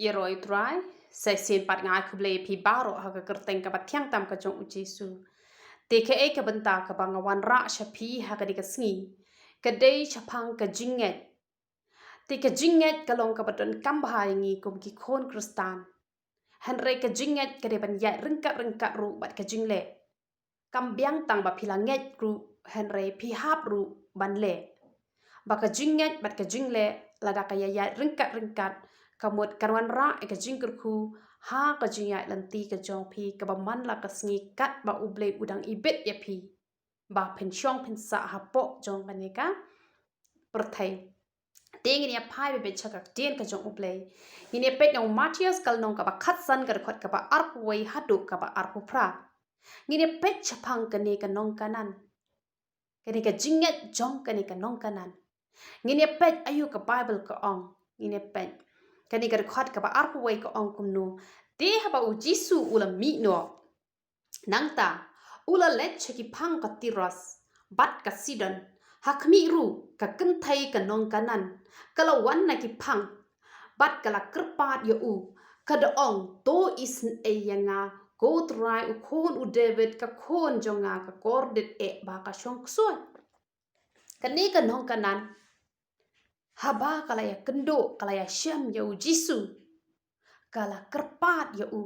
ᴊɪဣլ sai sen pat ngai khuble phi baro ha ka kerteng ka bathyang tam ka jong ujisu te ke e ka banta ka bangawan ra sha phi ha ka ka sngi ka dei chaphang ka jinget te ka jinget ka long ka baton kam bhai ngi kum ki khon kristan han re ka jinget ka de ban ya ringkat ru bat ka jingle kam biang tang ba philanget ru han re phi hap ru ban le ba ka jinget bat ka jingle lada ka ya ringkat kamut karwan ra ka jingker khu ha ka jinya lanti ka jong phi ka ba man la ka sngi kat ba uble udang ibet ya phi ba phen shong phen sa ha po jong ka ne ka perthai ting ni phai be chakak ten ka jong uble ni pet nong Matius kal nong ka ba khat san ka khot ka ba arp wei hadu ka ba arp phra ni pet chapang ka ne ka nong kanan ka ne ka jinget jong ka ne ka nong kanan ni pet ayu ka bible ka ong ni pet kani ka khot ka ba arp wei ka ong kum no te ha ba u jisu ula mi no nangta ula let cheki phang ka tiras bat ka sidon hakmi ru ka kenthai ka nong kanan kala wan na ki phang bat kala kerpat yo u ka de ong to isn e yanga go try u khon u david ka khon jonga ka kordit e ba ka shong ksuan kani ka nong kanan haba kala ya kendo kala ya syam ya u jisu kala kerpat ya u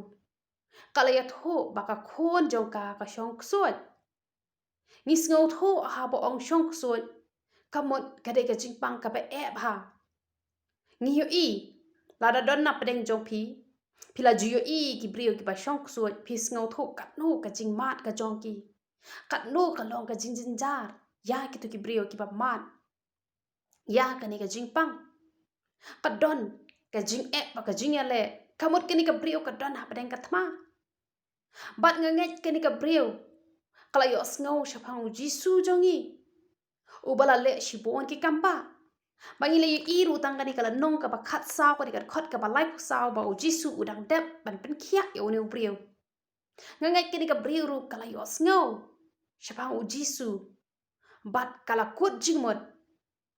kala ya tho baka khon jong ka shong ksuat ngis ngau tho ha bo ong shong ksuat kamot kade ka jingpang ka ba e bha ngi yo i lada don na pedeng jong phi phila ju yo i ki brio ki ba shong ksuat phi ngau tho kat no ka jing mat ka jong ki kat no ka long ka jing jing jar ya ki tu ki brio ki ba mat ya ka ni ka jingpang ka don ka jing e ba ka jing ya le kamot kini ka brio ka don ha pedeng ka thma bat nganget kini ka brio kala yo sngo shapang u jisu jongi ubala le shibon ki kampa bangi le iru tangani kala nong ka ba khat saw ka ka khot ka ba lai saw ba u jisu udang dep ban pen khia yo ne brio nganget kini ka brio ru kala yo sngo shapang u jisu bat kala kut jingmot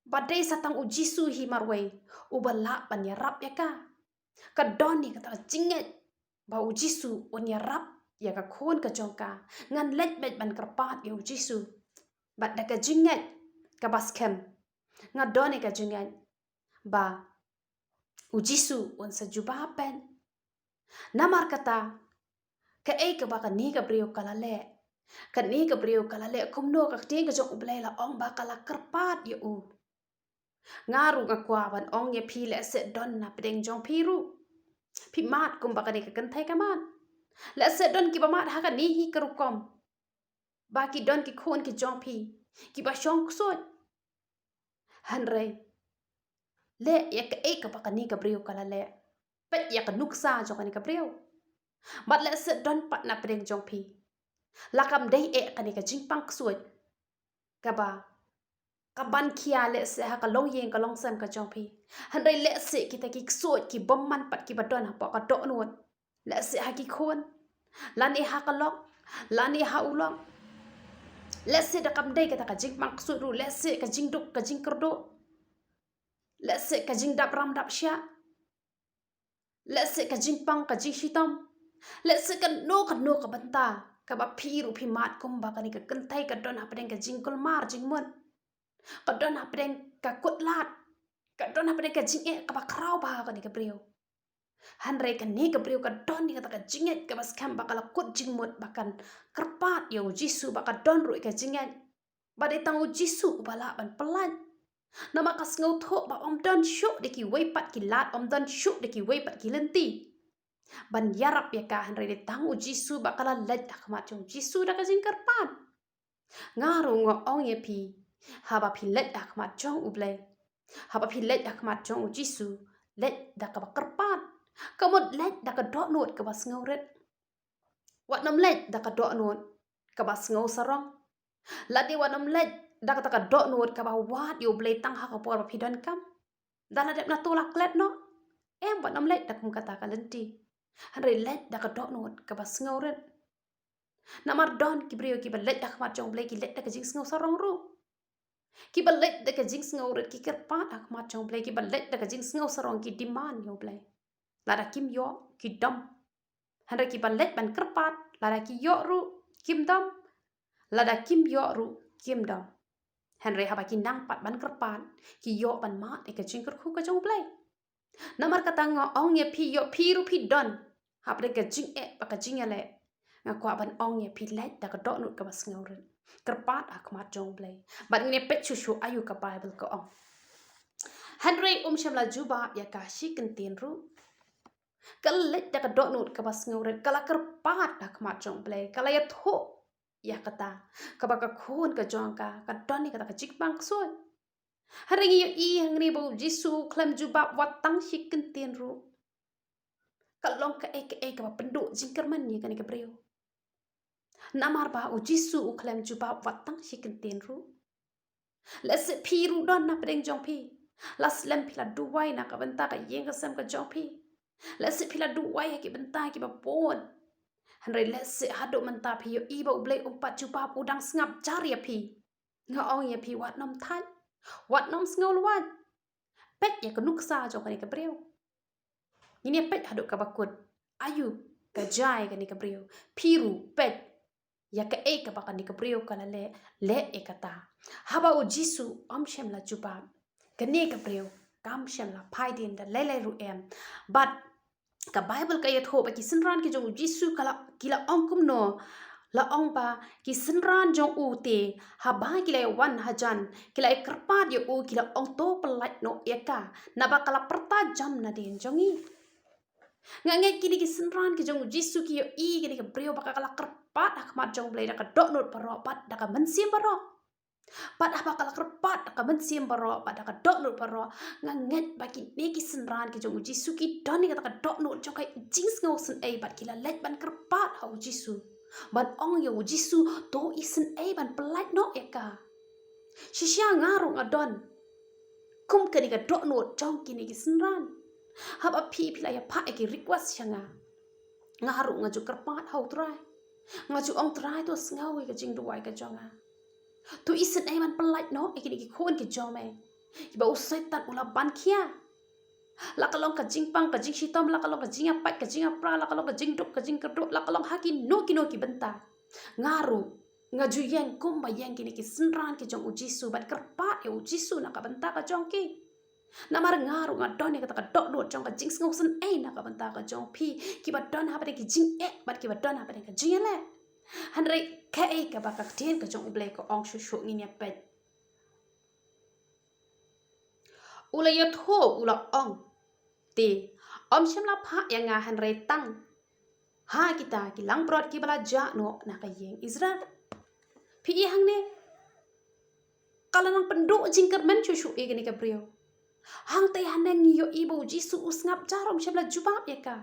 badai satang u jisu hi marwei ubala ban ya rap ya ka doni ka ta jinget ba u jisu on ya rap ya ka khon ka jongka ngan let bet ban karpat ya u jisu bat da ka jinget ka baskem nga doni ka jinget ba u jisu on sa juba pen namar kata ka e ka ba ka ni ka brio kala le ka ni ka brio kala le kumno ka te ka jong ublai la ong ba kala karpat ya u ngaru ka kwa ban ong ye phi le se don na pedeng jong phi ru phi mat kum ba ka ni ka kan thai ka mat la se don ki ba mat ha ka ni hi ka rukom ba ki don ki khon ki jong phi ki ba shong ksot han re le ya ka e ka ba ka ni ka brio kala le pet ya ka nuksa jo ka ni ka brio bat le se don pat na pedeng jong phi la kam dei e ka ni ka jingpang ksot ka ba ka ban kia le se ha ka long yeng ka long sam ka jong phi han re le se ki ta ki ksot ki bom man pat ki ba don ha pa ka do non le se ha ki khon lan e ha ka lok lan e ha ulong le se da kam dei ka ta ka jingpang ksot ru le se ka jing duk ka jing kerdo le se ka jing dap ram dap sha le se ka jingpang ka jing shitom le se ka no ka banta ka ba phi ru phi mat kum ba ka ni ka kan thai ka don ha pedeng ka jing kol mar jing mon ka don ha pedeng ka kut lat ka don ha pedeng ka jing e ka ba krau ba ka ni ka brio han re ka ni ka brio ka don ni ka ta ka jing e ka bas kam ba kala kut jing mot ba kan kerpat yo jisu ba ka don ru ka jing e ba de tang u jisu ba la ban pelan nama ka ngau tho ba om don shu de ki wei pat ki lat om don shu de ki wei pat ki lenti ban yarap ya ka han re de tang u jisu ba kala let akhmat jong jisu da ka jing kerpat ngaru ngo ong ye phi haba phi let akhmat jong uble haba phi let akhmat jong u jisu let da ka ba kerpat kamot let da ka do not ka bas ngau ret wat nom let da ka do not ka bas ngau sarong la de wat nom let da ka do not ka ba wat yo ble tang ha ka por ba phi don kam da la de na to lak let no em wat nom let da kum kata ka lenti han re let da ka do not ka bas ngau ret namar don ki brio ki ba let akhmat jong ble ki let da ka jing ngau sarong ru ki ba let da ka jing ngau ret ki kerpat akhmat jong ble ki ba let da ka jing ngau sarong ki demand yo ble lada kim yo ki dom hanre ki ban let ban kerpat lada ki yo ru kim dom lada kim yo ru kim dom hanre haba ki nang pat ban kerpat ki yo ban ma e ka jing kerku ka jong play namar kata ngo ong ye pi yo pi ru pi don habre ka jing e ba ka jing ele nga kwa ban ong ye pi let da ka do nut ka bas ngauren kerpat akmat jong play ban ne pet chu ayu ka bible ko ong hanre shamla juba ya ka shi kentin ru kalit da ka do nut ka bas ngauren kala kerpat akmat jong play kala ya tho ya kata ka ba ka khun ka jong ka don ni kata ka jik bang soy hari yo I hangri bo jisu klam juba watang shi kentin ru kalong ka ba pendu jingkerman ni ka ni ka breu namar ba u jisu u klam juba watang shi kentin ru las pi ru don na pedeng jong pi las lem pila duwai na ka benta ka yeng ka sam ka jong pi las pila duwai ki benta ki ba pon hanre las hado menta pi yo I ba u blai umpat juba udang ngap cari ya pi nga ong ya pi wat nom than wat nom ngol wat pet ya ka nuksa jong ka ni ka breu ini pet hado ka bakut ayu ka jai ka ni ka breu piru pet ya ka ka ba ka ni ka breu ka le e kata haba u jisu shem la juba ka ni ka breu kam shem la phai din da le ru em but ka bible ka yet ho ba ki sinran ki jong jisu kila ong kum no la ong ba ki sinran jong u te haba kila wan hajan kila kerpat yo u kila ong to pelat no eka na ba kala perta jam na den jongi ngangai kini ki sinran ki jong jisu ki yo I kini ka breu ba kala kerpat akmat jong blai da ka dok not paro pat da ka mensim paro pat apa kala kerpat da ka mensim paro pat da ka dok not paro nganget ba ki ne ki sinran ki jong jisu ki don ni ka dok not jong kai jings ngau sun ai pat kila let ban kerpat ha jisu ban ong yo jisu to isen ai ban pelat no eka shisha ngaru ngadon kum kani ka dok not jong kini ki sinran haba pi pila ya pa ki request shanga ngaru ngaju kerpat hau trai ngaju ong trai to sngawi ka jing duai ka jonga tu isen ai man pelat no ikini ki khon ki jome ki ba usaitan ula ban khia la kalong ka jing pang ka jing shitom la kalong ka jing apai ka jing apra la kalong ka jing duk ka jing keduk la kalong haki no ki benta ngaru ngaju yang kum ba yang kini ki sinran ki jong ujisu ban kerpat ya ujisu na ka benta ka jong ki namar ngaru ngadon ni kata ka dok dot jong ka jing ngau sun ai na ka benta ka jong pi ki ba don ha ba ki jing bat ki ba don ha ba ka jing le hanre ka ka ba ka tien ka jong ublai ko ong shu ni ne pet ula yo tho ula ong te shem la pha ya nga hanre tang ha kita ki lang prot ki bala ja no na ka yeng Israel pi I hang ne kala nang pendu jingkerman shu e ni ka breu hang te haneng yo ibu jisu usngap jarom shem la jubab ya ka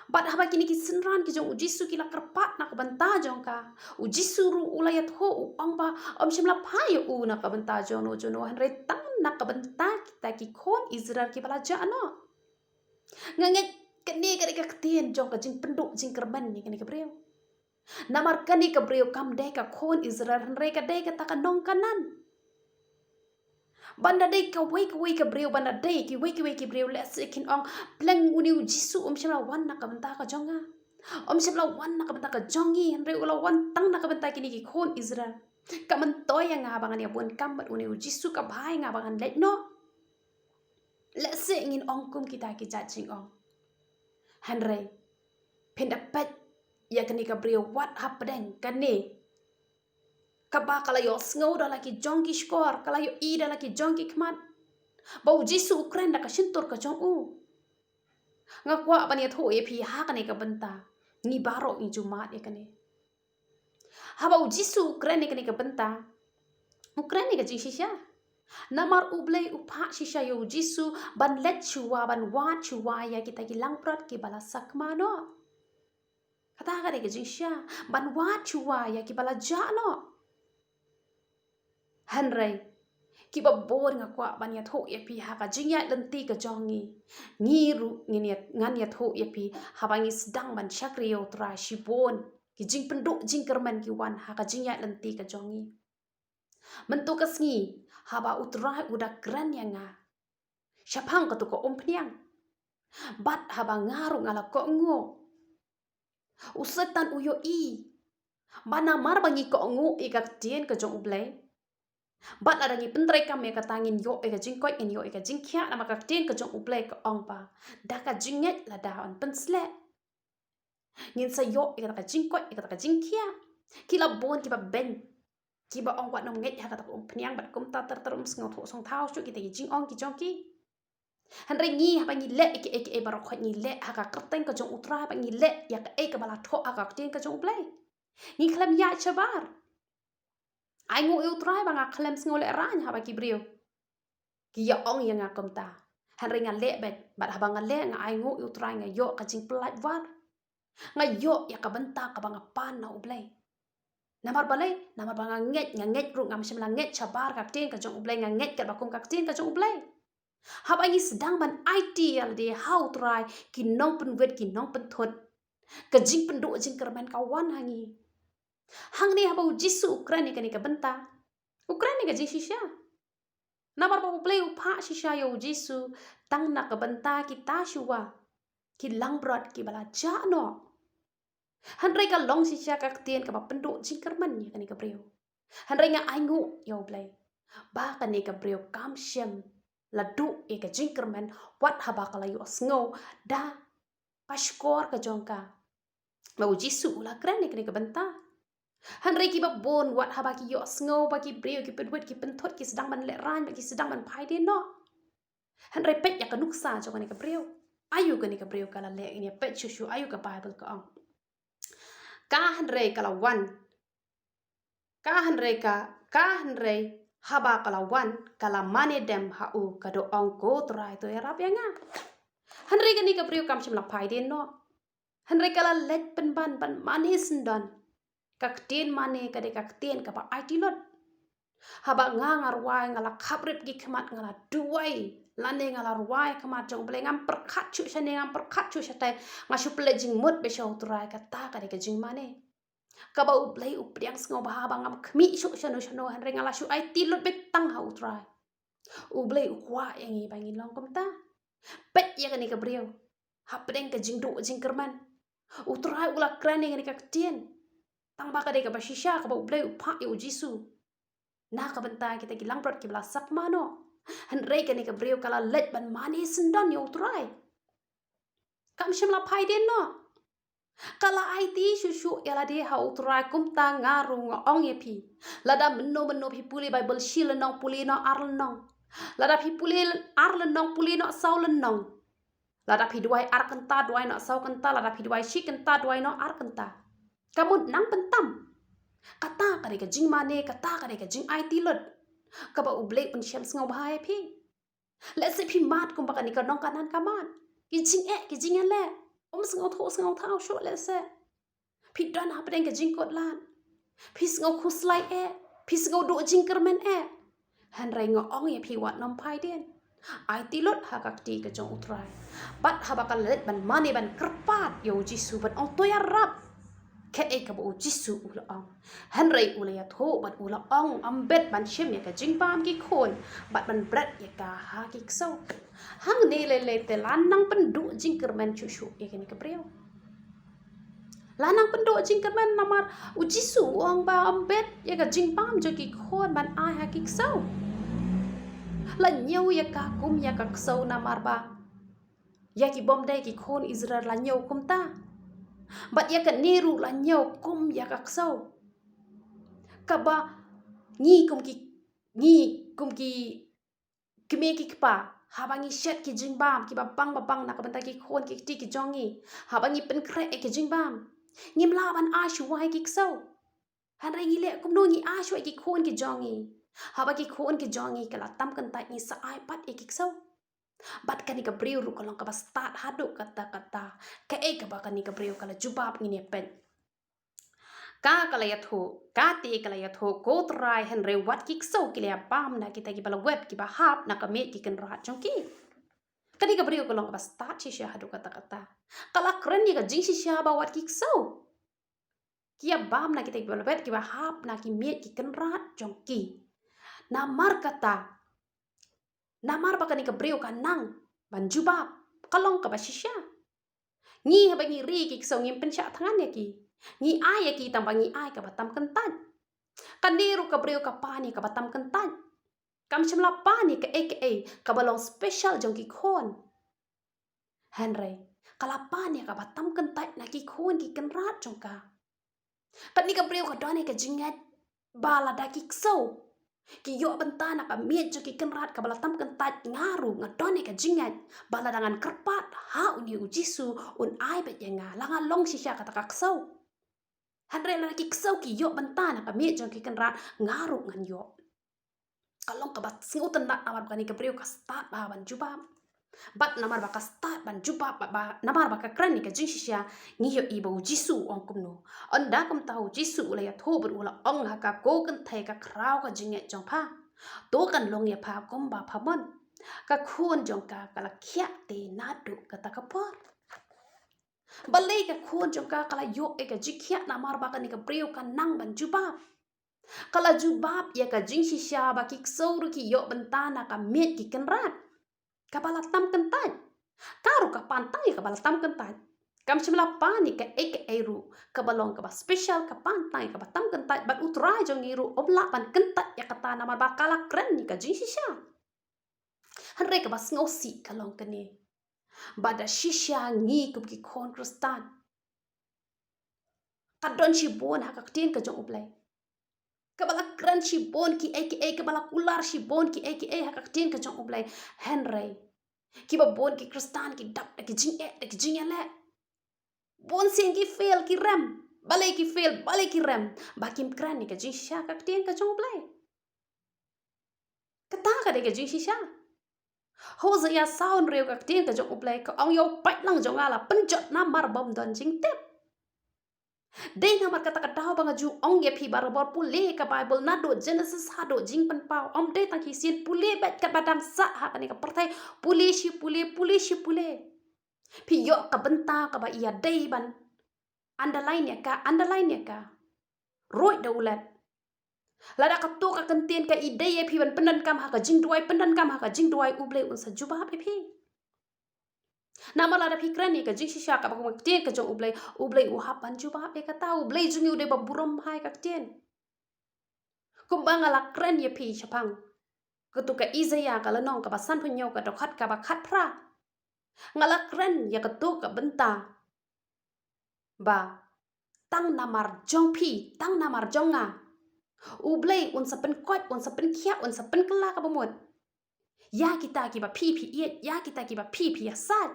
bat haba kini ki sinran ki jong jisu ki la kerpat na ka banta jong ka jisu ru ulayat ho ong ba shem la pha yo u na ka banta jong no jono hanre tang na ka banta kita ki khon Israel ki bala ja no nganget kene ka ktien jong ka jing penduk jing kerban ni kene ka breu namar kani ka breu kam de ka khon Israel hanre ka de ka ta ka nong kanan banda day ka wake breu banda day ki wake breu le sekin ong plang uni jisu shamla wan na ka banta ka jonga shamla wan na ka banta ka jongi hanre ula wan tang na ka banta kini ki khon Israel ka man toya nga bangan ya bun kam bat uni jisu ka bhai nga bangan let no le se ngin ong kum kita ki judging ong hanre penda pet ya kani ka breu what happened kani kaba kala yo sngo da laki jongi skor kala yo I da laki jongi kmat bau jisu ukren da ka shintur ka jong u nga kwa ban ya tho e phi ha kane ka banta ni baro ni jumat e kane ha bau jisu ukren ni kane ka banta ukren ni ka ji shisha namar ublai upha shisha yo jisu ban let chuwa ban wa chuwa ya kita ki langprat ki bala sakma no kata ka ka jisha ban wa chuwa ya ki bala ja no hanre ki ba bor nga kwa ban ya tho ya pi ha ka jingya lenti ka jongi ngiru ngini ngan ya tho ya pi ha bangi sedang ban shakriyo tra shibon ki jing penduk jing kerman ki wan ha ka jingya lenti ka jongi mentu ka sngi ha ba utra uda kran ya nga shapang ka to ko ompniang Bat haba ngaru ngala ko ngo. Usetan uyo i. Bana mar bangi ko ngo ikak tien ke jong ublay. Bat ada ngi pentre kam ya katangin yo ika jingkoi in yo ika jingkia nama kak tien ke jong ublay ke ong pa. Daka jinget la daon pensle. Ngin sa yo ika taka jingkoi ika taka jingkia. Kila bon kiba ben. Kiba ong wat nom nget ha kata peniang bat kum ta ter ngau tho song thao chu kita jing ong ki jong ki. Henry ngi ha bangi le eke barok khot ngi le ha ka kerteng ke jong utra bangi le ya ka eke bala tho ha ka tien ke jong ublay. Ngi klam ya chabar. Ai ngu utra banga klam ngole ran ha ba ki brio. Ki ya ong yang akom ta. Henry nga le bat ha banga le nga ai ngu utra nga yo ka jing pelat war. Nga yo ya ka benta ka banga pan na ublay. Namar balay, namar banga nget ru ngam shimla nget chabar kak tien ka jong ublay nga nget kat bakum kak tien ka jong ublay. Haba ngi sedang ban IT al de how try ki nong pen wet ki nong pen thot. Ka jing pen do jing kerman kawan hangi. Hang ni haba ujisu Ukraine ka ni ka benta. Ukraine ka jing shisha. Namar ba ublay upa shisha yo ujisu tang na ka benta ki tashuwa. Ki langbrot ki bala jano. Henry ka long shisha kak tien ka ba penduk jingkerman ni ka ni ka brio. Henry nga aingu yo blay. Ba ka ni ka brio kam shem la du e ka jingkerman wat haba ka la yo sngo da pashkor ka jongka. Ba ujisu ula kren ni ka benta. Henry ki ba bon wat haba ki yo sngo ba ki brio ki pedwet ki pentot ki sedang ban le ran ba ki sedang ban pai de no. Henry pet ya ka nuksa jo ka ni ka brio. Ayu ka ni ka brio ka la le ini pet shushu ayu ka Bible ka ong. Ka Henry kala wan. Ka Henry haba kala wan kala mane dem hau kado ong ko trai to erap ya nga. Henry ka ni ka brio kam shim la pai de no. Henry kala let pen ban mane sendon. Kak tien mane ka de kak tien ka ba IT lot. Haba nga ngarwai ngala kabrip gi kemat ngala duai. Lane ngala ruai kemat jong bele ngam perkat chu shane ngam perkat chu shatai ngasu pelejing mut be shau turai kata ka de ka jing mane. Ka ba ublay upriang sngo ba haba ngam kmi chu shano Henry ngala shu IT lot be tang ha utrai. Ublay ukwa yangi bangi long kom ta. Bet ya ka ni ka brio. Hapdeng ka jing do jing kerman. Utrai ula krane ngani ka tien. Tang ba ka de ka ba shisha ka ba ublay upa e ujisu. Na ka benta kita gilang brot ki bla sak mano. Henry ka ni ka brio kala let ban mani sendon yo utrai. Kam shim la pai den no. Kala IT shushu yala de ha utrai kum ta ngaru nga ong ye pi. Lada menno pi puli Bible shil nong puli no arl nong. Lada pi puli arl nong puli no saul nong. Lada pi duai ar kenta duai no sau kenta lada pi duai shi kenta duai no ar kenta. Kamu nang pentam. Kata ka de ka jing mane kata ka de ka jing IT lot. Ka ba ublay pun shem ngau bahaya pi. Let's say pi mat kum baka ni ka nong kanan kaman. Ki jing ele. Ngau thao shu let's say. Pi don ha pedeng ka jing kot lan. Pi ngau khuslai pi ngau do jing kermen Henry ngo ong ye pi wat nom pai den. IT lot ha kak ti ka jong utrai. Bat ha bakal let ban mane ban kerpat yo jisu ban ong toya rap. Ke ka bo jisu ula ong. Henry ula ya tho bat ula ong ambet ban shem ya ka jing pam ki khon bat ban brat ya ka ha ki so. Hang ne le te lanang pendu jing kermen chu ya ka ni ka brio. Lanang pendu jing kermen namar ujisu ong ba ambet ya ka jing pam jo ki khon ban ai ha ki so. La nyau ya ka kum ya ka so namar ba. Ya ki bom dai ki khon Israel la nyau kum ta. Bat ya ka niru la nyau kum ya kak sau. Kaba ngi kum ki kime ki kpa. Habangi shet ki jingbam ki babang na kabanta ki khon ki ti ki jongi. Habangi pen kre ki jingbam. Ngim laban ashu wai ki sau. Hanrai ngi le kum no ngi ashu ki khon ki jongi. Haba ki khon ki jongi kala tam kan ta ngi sa ai pat ki sau. Bat kani ka brio ru kalong ka ba start haduk kata-kata. Ka ka ba kani ka brio kala jubab ngini pen. Ka kala yatho, ka te kala yatho ko try Henry wat ki so kila pam na kita ki bala web ki ba hap na ka me ki kan rahat jongki. Kani ka brio kalong ka ba start si sha haduk kata-kata. Kala kren ni ka jing si sha ba wat ki so. Kia bam na kita ki bala web ki ba hap na ki me ki kan rahat jongki. Na mar kata Namar baka ni ka brio ka nang ban jubab kalong ka ba shisha. Ngi ha ba ngi ri ki so ngim pensya tangan ya ki. Ngi ai ya ki tamba ngi ai ka batam kentan. Kaniru ka breu ka pani ka batam kentan. Kam shimla pani ka ka balong special jong ki khon. Henry, kala pani ka batam kentan na ki khon ki kenrat jong ka. Kan ni ka breu ka done ka jingat bala da ki so. Ki yo bentana ka miet jo ki kenrat ka bala tam kentat ngaru ngadone ka jingat bala dangan kerpat ha uni ujisu un ai bet yenga langa long shisha kata ka ksau. Handre la ki ksau ki yo bentana ka miet jo ki kenrat ngaru ngan yo. Kalong ka bat singutan dat namar ka ni ka priu ka start ba ban jubab. Bat namar ba ka start ban jubab ba namar ba ka kran ni ka jing shisha ngi yo iba ujisu ong kumno. Anda kam tahu jisu ula ya thober ula ong ha ka ko kan thai ka krau ka jinget jong pa. To kan long ya pa kom ba pa mon. Ka khun jong ka kala khia te nadu ka ta ka por. Balai ka khun jong ka kala yo ka jikhia namar ba ka ni ka priu ka nang ban jubab. Kala jubab ya ka jing shisha ba ki ksauru ki yo bentana ka met ki kenrat. Kabala tam kentat. Karu ka pantai kabala tam kentat. Kam shimla pani ka ru kabalong ka ba special ka pantai ka ba tam kentat bat utrai jong iru obla pan kentat ya kata nama bakala kren ni ka jing shisha. Hanre ka ba ngosi kalong kene. Bada shisha ngi kum ki kon kristan. Kadon shibon ha ka ktien ka jong ublay. Kabala kren shibon ki kabala kular shibon ki ha ka ktien ka jong ublay. Henry kiba bon ki kristan ki dap ki jing ele. Bon sin ki fail ki rem. Balai ki fail, balai ki rem. Bakim kran ni ka jing shisha ka ktien ka jong ublay. Kata ka de ka jing shisha. Hoza ya sound reu ka ktien ka jong ublay ka ong yo pat lang jong ala penjot namar bom don jing tep. Dei namar kata ka daw banga ju ong ye pi barabor pule ka Bible na do Genesis ha do jing pen pau om dei tang ki sin pule bet ka badang sa ha ka ni ka pertai pule shi pule. Pi yo ka benta ka ba iya dei ban underline ya ka roi da ulat lada ka to ka kentien ka ide ye pi ban pendan kam ha ka jing duai ublei un sa juba pi nama lada pikran ni ka jing shisha ka ba ko tien ka jong ublei u hapan juba be ka ta ublei jungi ude ba burom hai ka tien kumbanga la kren ye pi chapang ketuka izaya ka lanong ka ba san punyo ka dokhat ka ba khat pra ngala kren ya ka to ka benta ba tang namar jong pi tang namar jonga ublei un sa pen kwat un sa pen khia un sa pen kala ka bamot ya kita ki ba pi iet ya kita ki ba pi asat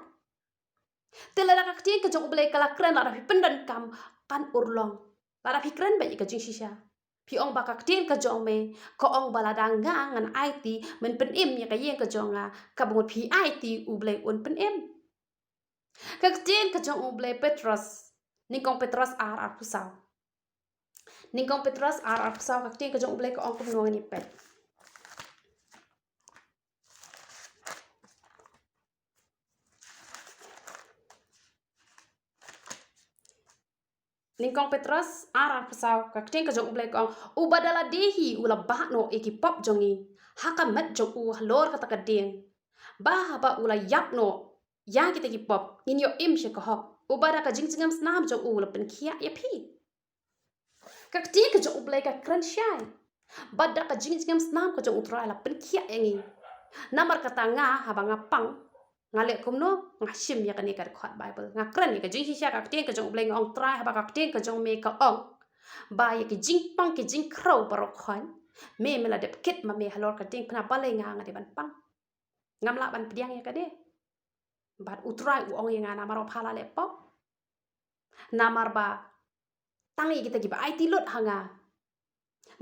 telada ka ktien ka jong ublei kala kren la pi pendan kam kan urlong la pi kren ba ka jing shisha pi ong ba ka ktien ka jong me ko ong balada nga ngan IT men pen im ya ka yen ka jonga ka bamot pi IT ublei un pen im ka ktien ka jong ublei Petros Ningkong Petros ar pusau. Ningkong Petros ar pusau ka ktien ka jong ublei ka ong kum nuang ni pet. Ningkong Petros ar pusau ka ktien ka jong ublei ka ong ubadala dehi ula bahno ekipop jongi hakamat jong u halor kata ka ding. Ba ula yapno ya kita kipop ninyo im she ka hop. Ubada ka jing-jingam snam jong u lapen kia ya pi. Ka ktien ka jong ublei ka kran syai. Bada ka jing-jingam snam ka jong utrai lapen kia yangi. Namar kata nga haba nga pang. Nga lek kumno nga shim ya ka ni ka khot Bible. Nga kran ya ka jing shisha ka ktien ka jong ublei nga ong trai haba ka ktien ka jong me ka ong. Ba ya ki jing pang ki jing krau barok khon. Me mela dep kit ma me halor ka ding pna balai nga de ban pang. Ngam la ban pdiang ya ka de. Bat utrai u ong yang namar phala lepo. Namar ba tangi kita giba IT lot hanga.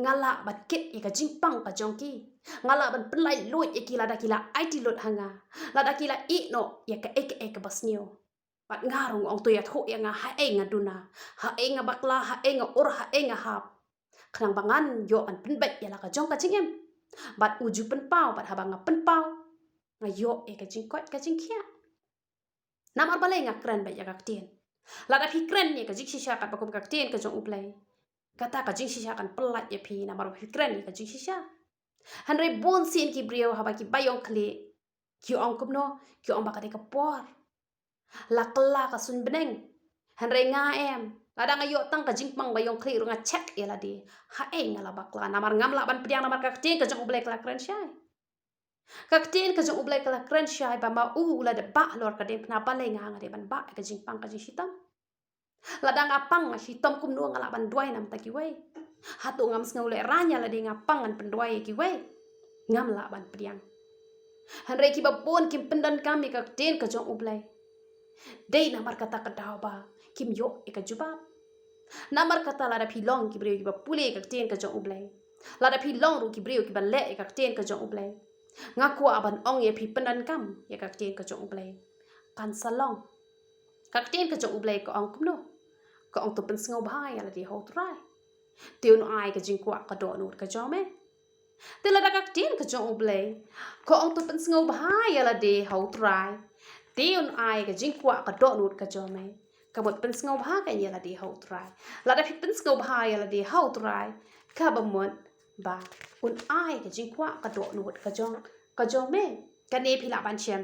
Ngala bat kit ika jingpang ka jongki. Ngala ban penlai lot ikila dakila IT lot hanga. La dakila no ya ka eke basnio. Bat ngarung ong tuyat ho yang ha nga duna. Ha nga bakla ha nga or ha nga hap. Kanang bangan yo an penbet ya la ka jong ka jingem. Bat uju penpau bat habanga penpau. Ngayo eka jingkot ka jingkia. Namar balai nga kren ba ya ka ktien. Lada pi kren ni ka jing shisha kan bakum ka ktien ka jong ublei. Kata ka jing shisha kan pelat ya pi namar pi kren ni ka jing shisha. Hanre bon sin ki brio haba ki bayong kli. Ki ong kumno, ki ong bakade ka por. lakla ka sun beneng hanre nga em ladang ayo tang ka jingpang bayong kli runga check ya ladi ha ngala bakla namar ngam la ban priang namar ka ktin ka jong ublek la kren syai ka ktin ka jong ublek la kren syai ba ma la de ba lor ka de na pa le nga de ban ba ka jingpang ka jing sitam ladang apang sitam kum nu ngala ban duai nam ta ki wei hatu ngam sngaw le ranya la de ngapang an penduai ki wei ngam la ban priang hanre ki babon kim pendan kami ka ktin ka jong ublek dei namar kata ka daw ba kim yo e ka jubab namar kata lada pilong ki breu ki ba pule ka ten ka jong ublay lada pilong ru ki breu ki ba le ka ten ka jong ublay ngaku aban ong ye pi pendan kam ye ka ten ka jong ublay kan salong ka ten ka jong ublay ko ong kumno ko ong to pen sngo bhai ala di ho trai tiun ai ka jing kwa ka do nu ka jome te lada ka ten ka jong ublay ko ong to pen sngo bhai ala di ho trai tiun ai ka jing kwa ka do nu ka jome kabut pen sngo bha ka yela di ho trai lada pi pen sngo bha yela di ho trai ka bamon ba un ai ka jing kwa ka do nu ka jong me ka ne phila ban chem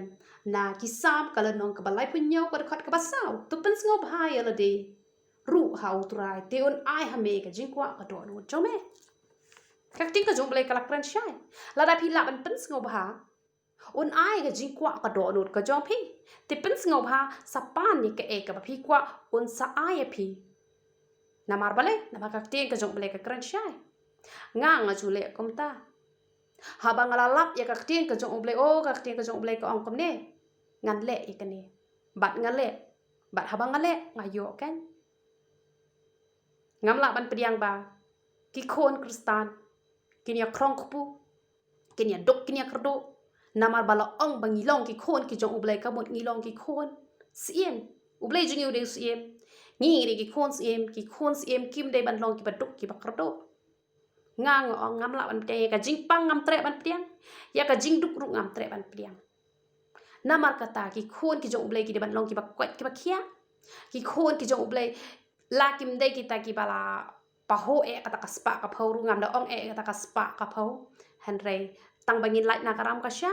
na ki sam ka nong ka balai punyo ka khat ka basau tu pen sngo bha yela di ru ha trai te un ai ha me ka jing kwa ka do nu jong me ka tin ka jong ble ka la kran shai lada phila ban pen sngo bha un ai ka jing kwa ka do nu ka jong phi ti pen sngo bha sapan ni ka e ka phi kwa un sa ai phi namar bale nama ka tin ka jong ble ka kran shai nga nga chu le kom ta ha ba ngala lap ya ka tin ka jong ble o ka tin ka jong ble ka ong kom ne ngan le e ka ne bat ngale bat ha ba ngale nga yo kan ngam la ban priang ba ki khon kristan kinya krong kpu kinya dok kinya kerdo namar bala ong bang ngilong ki khon ki jong ublay ka mot ngilong ki khon siem ublay jing yu de siem ngi ri ki khon siem kim de ban long ki baduk ki bakrdo ngang ong ngam la ban te ka jing pang ngam tre ban priang ya ka jing duk ru ngam tre ban priang namar kata ki khon ki jong ublay ki de ban long ki bakwat ki bakhia ki khon ki jong ublay la kim de ki ta ki bala paho e kata ka spa ka phau ru ngam da ong e kata ka spa ka phau hanre tang bangin light na karam ka sya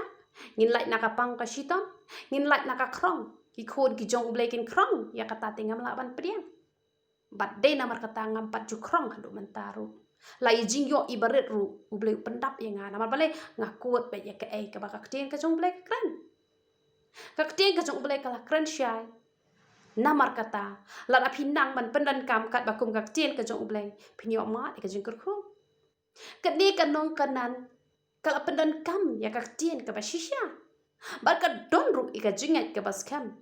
ngin light na ka pang ka shitam ngin light na ka krong ki khon ki jong ublay kin krong ya kata tingam la ban priang bat de namar kata ngam pat ju krong hadu mentaru la jing yo ibaret ru ublay pendap ya nga namar bale ngakut be ya ka e ka baka kten ka jong ublay kran ka kten ka jong ublay ka la kran syai namar kata la pinang ban pendan kam kat bakum ka kten ka jong ublay pinyo ma ka jing kurku kadne kanong kanan kala pendan kam ya ka kten ka bashisha barka don ru ika jingat ka baskam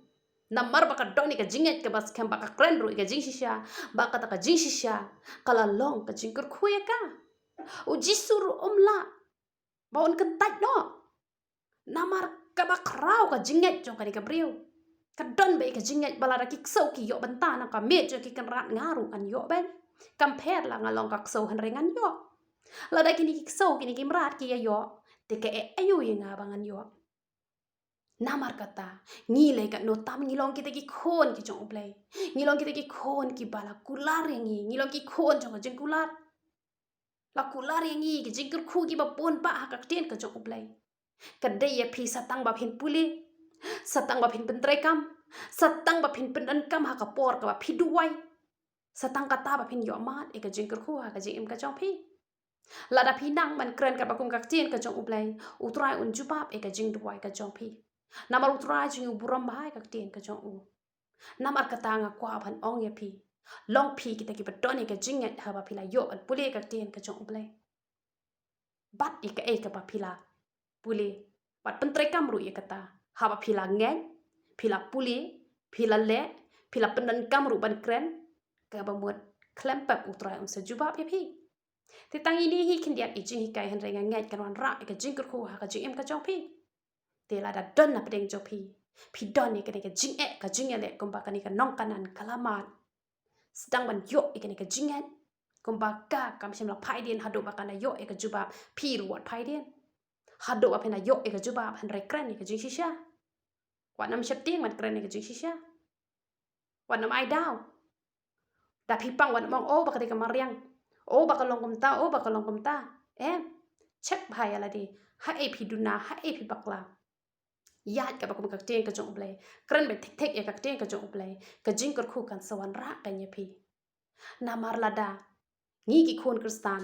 namar baka don ika jingat ka baskam baka kren ru ika jingshisha baka ta ka jingshisha kala long ka jingkur khuya ka ujisuru umla baun kan tat no namar ka bakrau ka jingat jong ka ka briu ka don be ka jingat balara ki ksau ki yo bantana ka me jo ki kan rat ngaru an yo ben compare la ngalong ka ksau han rengan yo lada kini ki ksau kini ki mrat ki ya yo te ka ayu ye nga bangan yo namar kata ngile ka no tam ngilong kita ki khon ki jong ublay ngilong kita ki khon ki bala kular yangi ngilong ki khon jong jeng kular la kular yangi ki jingkur khu ki ba pon pa ha ka ten ka jong ublay ka de ya phi satang ba phin puli satang ba phin pentrekam satang ba phin pendan kam ha ka por ka ba phi duwai satang kata ba phin yo mat e ka jingkur khu ha ka jing em ka jong phi lada phi nang man kren ka ba kum ka ten ka jong ublay utrai un jubab e ka jing duwai ka jong phi namar utrai jing buram bahai ka ten ka jong u namar kata nga kwa ban ong ya phi long phi kita ki badoni ka jingat ha ba phila yo an pule ka ten ka jong ublay bat ika e ka ba phila pule bat pentrekam ru ya kata ha ba phila ngen phila pule phila le phila pendan kam ru ban kren ka ba mot klempap utrai um sa jubab ya phi te tang ini hi kindiat i jing hi kai han renga ngai kan wan ra ka jing kur khu ha ka jing em ka jong phi te la da don na pedeng jo phi don ni ka jing e ka jing ele komba ka ni ka nong kanan kalamat sedang ban yo e ka jing e komba ka kam sim la phai den hadu ba kana yo e ka juba phi ruat phai den hadu ba phena yo e ka juba han re kran ni ka jing shisha wa nam shap ting mat kran ni ka jing shisha wa nam ai daw da phi pang wa mong o ba ka mariang o ba ka long kom ta em check bhai ala di ha e phi duna ha e phi bakla Yat ka bakum ka ten ka jong blay kren be tek tek ya ka ten ka jong blay ka jing kor khu kan sawan ra ka nya phi namar lada ngi ki khon kristan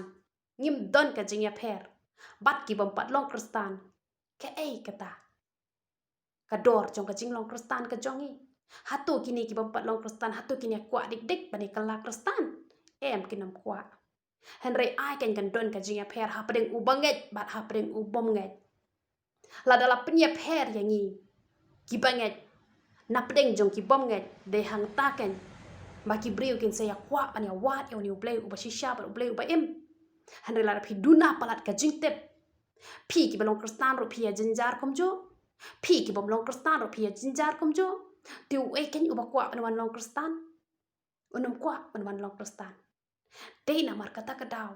ngim don ka jing ya pher bat ki bom pat long kristan ka ei kata ka dor jong ka jing long kristan ka jongi hatu kini ki bom pat long kristan hatu kini kwa dik dik bani kala kristan em kinam kwa henry ai kan don ka jing ya pher ha pedeng u banget bat ha pedeng u bom nget la dala penya pher yang ngi ki banget na pedeng jong ki bom nget de hang taken ma ki breu kin saya kwa ania wat yo ni ublei uba shisha ba ublei uba em henry la phi duna palat ka jing tep phi ki balong kristan ro phi jinjar komjo phi ki bom long kristan ro phi jinjar komjo tiu e ken uba kwa ban long kristan unum kwa ban long kristan dei na mar kata ka daw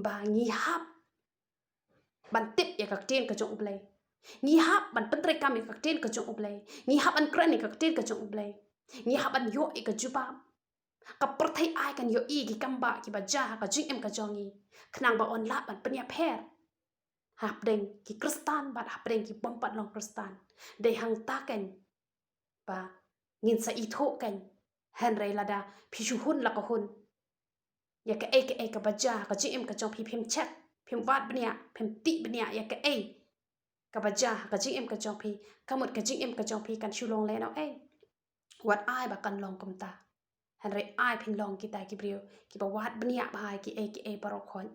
ba ngi hap ban tip ya ka ten ka jong ublei ngi hap ban pentre kam ya ka ten ka jong ublei ngi hap an kran ka ten ka jong ublei ngi hap an yo e ka jubab ka perthai ai kan yo i ki kamba ki baja ka jing em ka jongi khnang ba on la ban penya pher hap deng ki kristan bat hap deng ki bompat long kristan de hang taken ba ngin sa i tho kan henry lada phi hun la ka hun ya ka e ka baja ka jing em ka jong phi phem chat phem wat bnia phem ti bnia ya ka e ka baja ka jing em ka jong phi kamut ka jing em ka jong phi kan shulong le no e wat ai ba kan long kom ta henry ai phin long kita ki brio ki ba wat bnia bhai ki e baro khon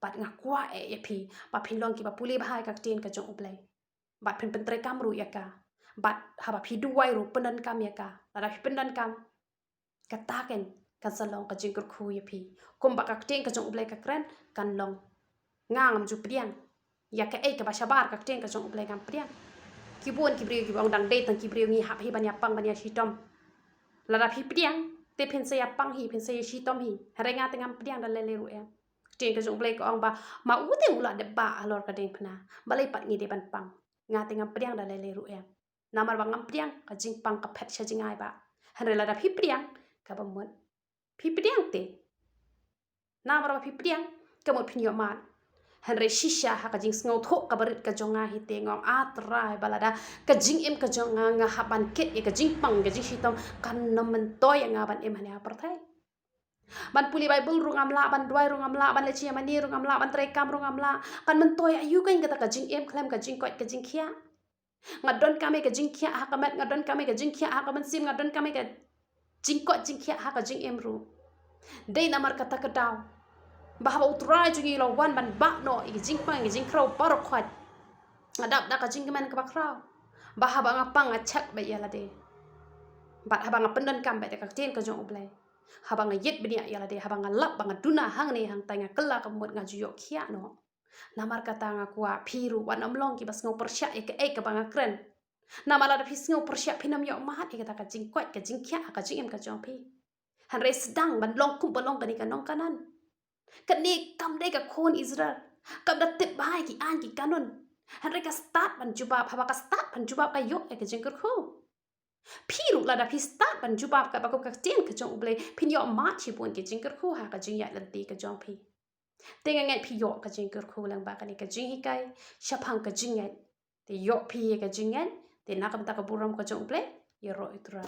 bat nga kwa e phi ba phin long ki ba puli bhai ka ten ka jong ublai bat phin pentre kam ru ya ka bat ha ba phi duwai ru penan kam ya ka la phi penan kam ka ta ken kan salong ka jing kur khu ya phi kum ba ka ten ka jong ublai ka kran kan long ngam ju priang ya ka e ka ba shabar ka ten ka jong ublai kam priang ki bon ki brio ki bang dang de tang ki brio ngi hap hi ban ya pang ban ya shitom la phi priang te phin se ya pang hi phin se ya shitom hi harenga tengam priang da le ru em ten ka jong blai ko ong ba ma u te ula de ba alor ka deng phna balai pat ngi de ban pang nga tengam priang da le ru em namar bang am priang ka jing pang ka phet sha jingai ba hanre la da phi priang ka ba mon phi priang te namar ba phi priang ka mo phin yo ma hanre shisha ha ka jing sngo tho ka barit ka jonga hi te ngong atrai balada ka jing em ka jonga nga ha ban ket e ka jing pang ka jing shitom kan nom men toy nga ban em hanya perthai ban puli bible rungam la ban duai rungam la ban lechi mani rungam la ban tre kam rungam la kan men toy ayu kan kata ka jing em khlem ka jing kot ka jing khia ngadon kame ka jing khia ha ka mat ngadon kame ka jing khia ha ka man sim ngadon kame ka jing kot jing khia ha ka jing em ru dei namar kata ka daw bahwa utrai jungi lo wan ban ba no i jing pang i jing kro par khot ngadap da ka jing man ka bakrau bahwa ngapang achak ba ya la de bat habang pendan kam ba ka ten ka jong ublai habang yet benia yala de habang lap bang duna hang ni hang tanga kala kamut nga juyo khia no namar kata nga kwa phiru wan amlong ki bas ngo persya e ka bang kren namala da phis ngo persya phinam yo mat e kata ka jing kwat ka jing khia ka jing em ka jong phi han re sedang ban long kum balong ka ni ka nong kanan ka ni kam de ka khon israel kam da tip bai ki an ki kanon han re ka start ban jubab haba ka start ban jubab ka yok e ka jing kur khu phiru la da phi start ban jubab ka ba ko ka ten ka jong ublai phin yo ma chi pon ki jing kur khu ha ka jing ya lan ti ka jong phi tenga ngai phi yo ka jing kur khu lang ba ka ni ka jing hi kai shaphang ka jing ngai te yo phi ka jing ngai te na kam ta ka buram ka jong ublai ye ro itra